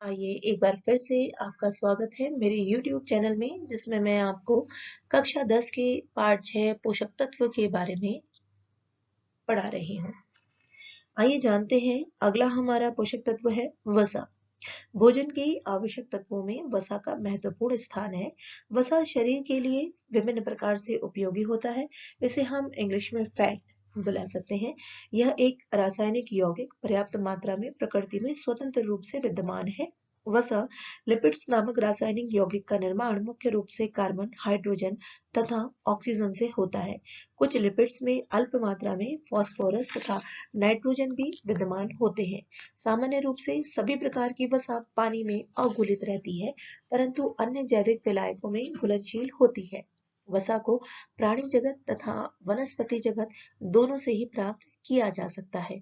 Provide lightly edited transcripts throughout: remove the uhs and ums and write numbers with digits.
आइए एक बार फिर से आपका स्वागत है मेरे YouTube चैनल में जिसमें मैं आपको कक्षा 10 के पाठ 6 पोषक तत्व के बारे में पढ़ा रही हूँ। आइए जानते हैं अगला हमारा पोषक तत्व है वसा। भोजन के आवश्यक तत्वों में वसा का महत्वपूर्ण स्थान है। वसा शरीर के लिए विभिन्न प्रकार से उपयोगी होता है। इसे हम इंग्लिश में फैट बुला सकते हैं। यह एक रासायनिक यौगिक पर्याप्त मात्रा में प्रकृति में स्वतंत्र रूप से विद्यमान है। वसा लिपिड्स नामक रासायनिक यौगिक का निर्माण मुख्य रूप से कार्बन, हाइड्रोजन तथा ऑक्सीजन से होता है। कुछ लिपिड्स में अल्प मात्रा में फास्फोरस तथा नाइट्रोजन भी विद्यमान होते हैं। सामान्य रूप से सभी प्रकार की वसा पानी में अघुलित रहती है, परंतु अन्य जैविक विलायकों में घुलनशील होती है। वसा को प्राणी जगत तथा वनस्पति जगत दोनों से ही प्राप्त किया जा सकता है।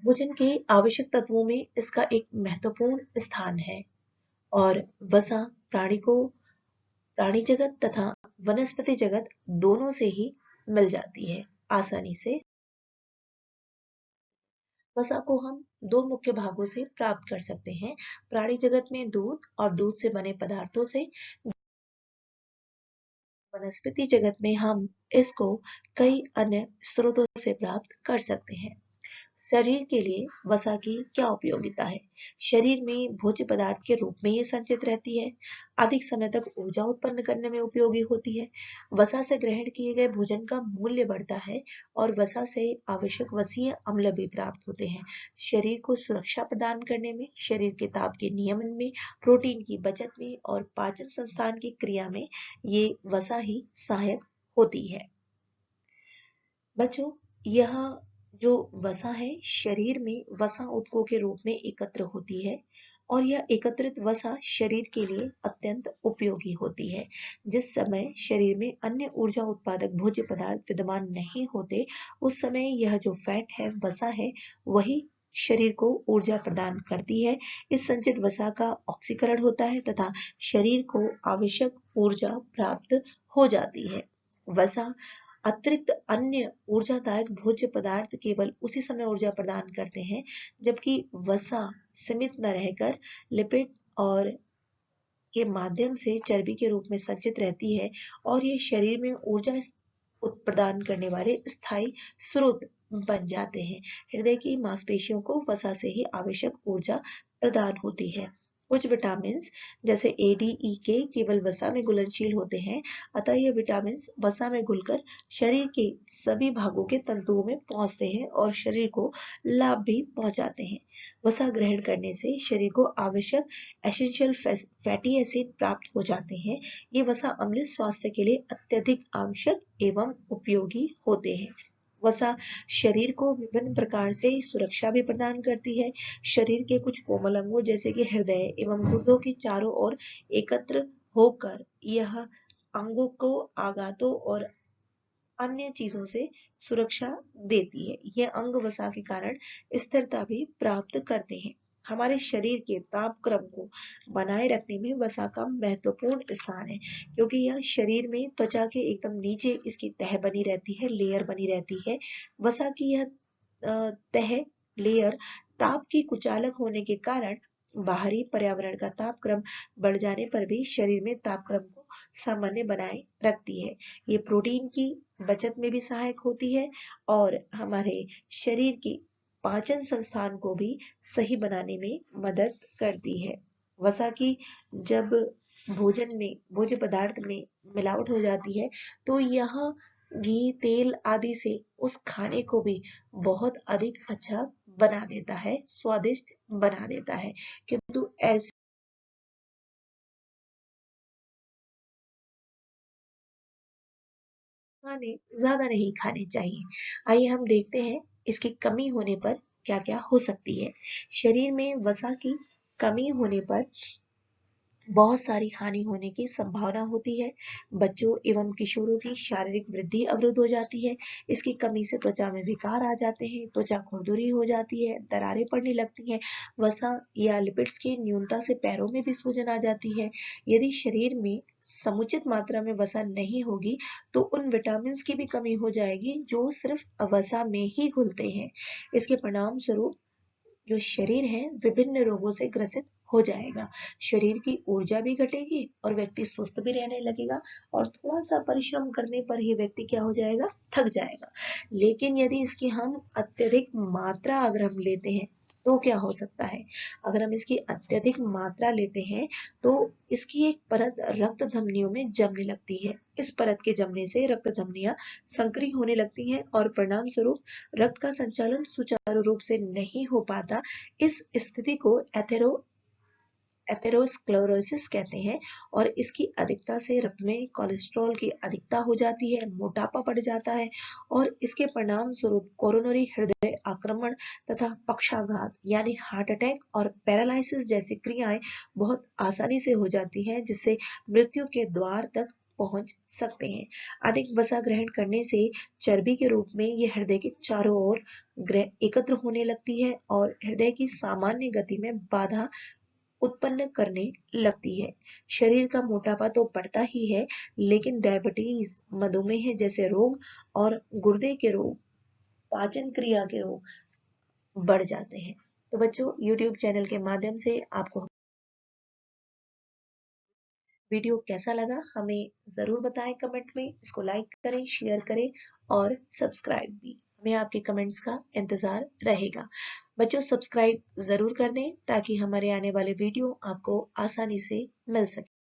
भोजन के आवश्यक तत्वों में इसका एक महत्वपूर्ण स्थान है और वसा प्राणी जगत तथा वनस्पति जगत दोनों से ही मिल जाती है आसानी से। वसा को हम दो मुख्य भागों से प्राप्त कर सकते हैं, प्राणी जगत में दूध और दूध से बने पदार्थों से। वनस्पति जगत में हम इसको कई अन्य स्रोतों से प्राप्त कर सकते हैं। शरीर के लिए वसा की क्या उपयोगिता है? शरीर में भोज्य पदार्थ के रूप में ये संचित रहती है, अधिक समय तक ऊर्जा उत्पन्न करने में उपयोगी होती है। वसा से ग्रहण किए गए भोजन का मूल्य बढ़ता है और वसा से आवश्यक वसीय अम्ल भी प्राप्त होते हैं। शरीर को सुरक्षा प्रदान करने में, शरीर के ताप के नियमन में, प्रोटीन की बचत में और पाचन संस्थान की क्रिया में ये वसा ही सहायक होती है। बच्चों, यह जो वसा है शरीर में वसा ऊतकों के रूप में एकत्र होती है और यह एकत्रित वसा शरीर के लिए अत्यंत उपयोगी होती है। जिस समय शरीर में अन्य ऊर्जा उत्पादक भोज्य पदार्थ विद्यमान नहीं होते, उस समय यह जो फैट है, वसा है, वही शरीर को ऊर्जा प्रदान करती है। इस संचित वसा का ऑक्सीकरण होता है तथा शरीर को आवश्यक ऊर्जा प्राप्त हो जाती है। वसा अतिरिक्त अन्य ऊर्जादायक भोज्य पदार्थ केवल उसी समय ऊर्जा प्रदान करते हैं जबकि वसा सीमित न रहकर लिपिड और के माध्यम से चर्बी के रूप में संचित रहती है और ये शरीर में ऊर्जा प्रदान करने वाले स्थायी स्रोत बन जाते हैं। हृदय की मांसपेशियों को वसा से ही आवश्यक ऊर्जा प्रदान होती है। कुछ विटामिन जैसे ए, डी, ई के केवल वसा में घुलनशील होते हैं, अतः ये विटामिन वसा में घुलकर शरीर के सभी भागों के तंतुओं में पहुंचते हैं और शरीर को लाभ भी पहुंचाते हैं। वसा ग्रहण करने से शरीर को आवश्यक एसेंशियल फैटी एसिड प्राप्त हो जाते हैं। ये वसा अम्ल स्वास्थ्य के लिए अत्यधिक आवश्यक एवं उपयोगी होते हैं। वसा शरीर को विभिन्न प्रकार से सुरक्षा भी प्रदान करती है। शरीर के कुछ कोमल अंगों जैसे कि हृदय एवं गुर्दों के चारों ओर एकत्र होकर यह अंगों को आघातों और अन्य चीजों से सुरक्षा देती है। यह अंग वसा के कारण स्थिरता भी प्राप्त करते हैं। हमारे शरीर के तापक्रम को बनाए रखने में वसा का महत्वपूर्ण स्थान है, क्योंकि यह शरीर में त्वचा के एकदम नीचे इसकी तह बनी रहती है, लेयर बनी रहती है। वसा की यह तह लेयर ताप की कुचालक होने के कारण बाहरी पर्यावरण का तापक्रम बढ़ जाने पर भी शरीर में तापक्रम को सामान्य बनाए रखती है। ये प्रोटीन की बचत में भी सहायक होती है और हमारे शरीर की पाचन संस्थान को भी सही बनाने में मदद करती है। वसा की जब भोज्य पदार्थ में मिलावट हो जाती है तो यह घी, तेल आदि से उस खाने को भी बहुत अधिक अच्छा बना देता है, स्वादिष्ट बना देता है, किंतु ऐसे खाने ज्यादा नहीं खाने चाहिए। आइए हम देखते हैं इसकी कमी होने पर क्या क्या हो सकती है। शरीर में वसा की कमी होने पर बहुत सारी हानि होने की संभावना होती है। बच्चों एवं किशोरों की शारीरिक वृद्धि अवरुद्ध हो जाती है। इसकी कमी से त्वचा में विकार आ जाते हैं, त्वचा खुरदुरी हो जाती है, दरारें पड़ने लगती हैं। वसा या लिपिड्स की न्यूनता से पैरों में भी सूजन आ जाती है। यदि शरीर में समुचित मात्रा में वसा नहीं होगी तो उन विटामिन की भी कमी हो जाएगी जो सिर्फ वसा में ही घुलते हैं। इसके परिणाम स्वरूप जो शरीर है विभिन्न रोगों से ग्रसित हो जाएगा। शरीर की ऊर्जा भी घटेगी और व्यक्ति सुस्त भी रहने लगेगा और थोड़ा सा परिश्रम करने पर ही व्यक्ति क्या हो जाएगा, थक जाएगा। लेकिन यदि इसकी हम अत्यधिक मात्रा अगर हम लेते हैं तो क्या हो सकता है, अगर हम इसकी अत्यधिक मात्रा लेते हैं तो इसकी एक परत रक्त धमनियों में जमने लगती है। इस परत के जमने से रक्त धमनियां संकरी होने लगती हैं और परिणाम स्वरूप रक्त का संचालन सुचारू रूप से नहीं हो पाता। इस स्थिति को एथेरोस्क्लेरोसिस कहते हैं और इसकी अधिकता से रक्त में कोलेस्ट्रॉल की अधिकता हो जाती है, मोटापा बढ़ जाता है और इसके परिणाम स्वरूप कोरोनरी हृदय आक्रमण तथा पक्षाघात यानी हार्ट अटैक और पैरालिसिस जैसी क्रियाएं बहुत आसानी से हो जाती हैं, जिससे मृत्यु के द्वार तक पहुंच सकते हैं। अधिक वसा ग्रहण करने से चर्बी के रूप में यह हृदय के चारों ओर एकत्र होने लगती है और हृदय की सामान्य गति में बाधा उत्पन्न करने लगती है। शरीर का मोटापा तो बढ़ता ही है, लेकिन डायबिटीज, मधुमेह जैसे रोग और गुर्दे के रोग, पाचन क्रिया के रोग बढ़ जाते हैं। तो बच्चों, YouTube चैनल के माध्यम से आपको वीडियो कैसा लगा हमें जरूर बताएं कमेंट में। इसको लाइक करें, शेयर करें और सब्सक्राइब भी। हमें आपके कमेंट्स का इंतजार रहेगा। बच्चों, सब्सक्राइब जरूर कर दें ताकि हमारे आने वाले वीडियो आपको आसानी से मिल सके।